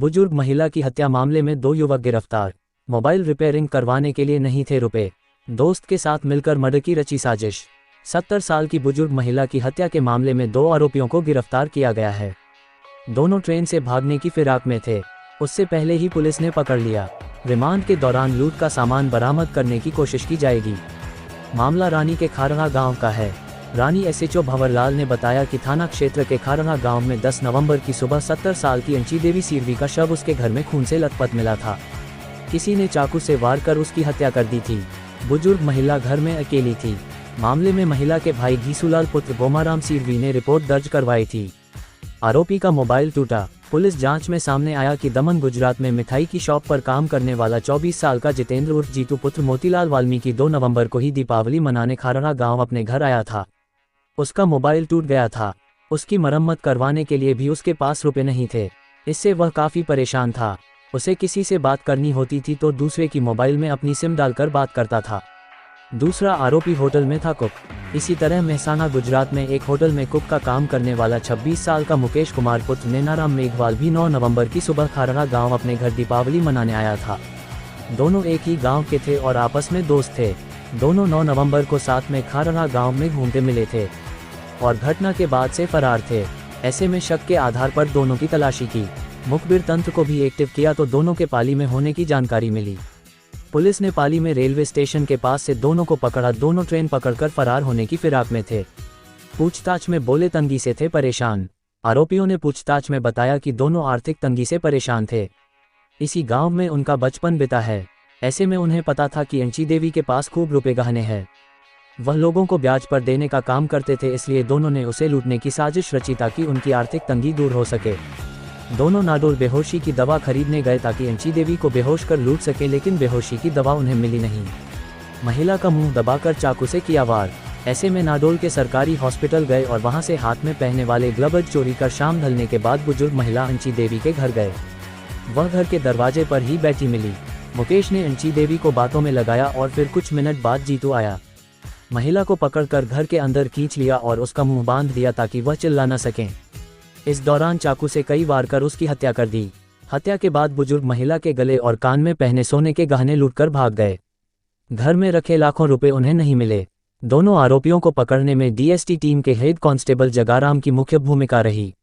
बुजुर्ग महिला की हत्या मामले में 2 युवक गिरफ्तार। मोबाइल रिपेयरिंग करवाने के लिए नहीं थे रुपए, दोस्त के साथ मिलकर मर्डर की रची साजिश। 70 साल की बुजुर्ग महिला की हत्या के मामले में 2 आरोपियों को गिरफ्तार किया गया है। दोनों ट्रेन से भागने की फिराक में थे, उससे पहले ही पुलिस ने पकड़ लिया। रिमांड के दौरान लूट का सामान बरामद करने की कोशिश की जाएगी। मामला रानी के खारड़ा गांव का है। रानी एसएचओ भंवरलाल ने बताया कि थाना क्षेत्र के खारड़ा गांव में 10 नवंबर की सुबह 70 साल की अंची देवी सिरवी का शव उसके घर में खून से लथपथ मिला था। किसी ने चाकू से वार कर उसकी हत्या कर दी थी। बुजुर्ग महिला घर में अकेली थी। मामले में महिला के भाई घीसूलाल पुत्र गोमाराम सिरवी ने रिपोर्ट दर्ज करवाई थी। आरोपी का मोबाइल टूटा। पुलिस जांच में सामने आया कि दमन गुजरात में मिठाई की शॉप पर काम करने वाला 24 साल का जितेंद्र उर्फ जीतू पुत्र मोतीलाल वाल्मीकि 2 नवंबर को ही दीपावली मनाने खारड़ा गांव अपने घर आया था। उसका मोबाइल टूट गया था। उसकी मरम्मत करवाने के लिए भी उसके पास रुपए नहीं थे। इससे वह काफ़ी परेशान था। उसे किसी से बात करनी होती थी तो दूसरे की मोबाइल में अपनी सिम डालकर बात करता था। दूसरा आरोपी होटल में था कुक। इसी तरह मेहसाणा गुजरात में एक होटल में कुक का काम करने वाला 26 साल का मुकेश कुमार पुत्र नैनाराम मेघवाल भी 9 नवंबर की सुबह खारड़ा गांव अपने घर दीपावली मनाने आया था। दोनों एक ही गांव के थे और आपस में दोस्त थे। दोनों 9 नवंबर को साथ में खारड़ा गांव में घूमते मिले थे और घटना के बाद से फरार थे। ऐसे में शक के आधार पर दोनों की तलाशी की। मुखबिर तंत्र को भी एक्टिव किया तो दोनों के पाली में होने की जानकारी मिली। पुलिस ने पाली में रेलवे स्टेशन के पास से दोनों को पकड़ा। दोनों ट्रेन पकड़कर फरार होने की फिराक में थे। पूछताछ में बोले तंगी से थे परेशान। आरोपियों ने पूछताछ में बताया कि दोनों आर्थिक तंगी से परेशान थे। इसी गांव में उनका बचपन बिता है। ऐसे में उन्हें पता था कि अंची देवी के पास खूब रुपए गहने हैं। वह लोगों को ब्याज पर देने का काम करते थे, इसलिए दोनों ने उसे लूटने की साजिश रची ताकि उनकी आर्थिक तंगी दूर हो सके। दोनों नाडोल बेहोशी की दवा खरीदने गए ताकि अंची देवी को बेहोश कर लूट सके, लेकिन बेहोशी की दवा उन्हें मिली नहीं। महिला का मुंह दबाकर चाकू से किया वार। ऐसे में नाडोल के सरकारी हॉस्पिटल गए और वहां से हाथ में पहनने वाले ग्लव्स चोरी कर शाम ढलने के बाद बुजुर्ग महिला अंची देवी के घर गए। वह घर के दरवाजे पर ही बैठी मिली। मुकेश ने अंची देवी को बातों में लगाया और फिर कुछ मिनट बाद जीतू आया। महिला को पकड़कर घर के अंदर खींच लिया और उसका मुंह बांध दिया ताकि वह चिल्ला न सकें। इस दौरान चाकू से कई वार कर उसकी हत्या कर दी। हत्या के बाद बुजुर्ग महिला के गले और कान में पहने सोने के गहने लूटकर भाग गए। घर में रखे लाखों रुपए उन्हें नहीं मिले। दोनों आरोपियों को पकड़ने में डीएसटी टीम के हेड कांस्टेबल जगाराम की मुख्य भूमिका रही।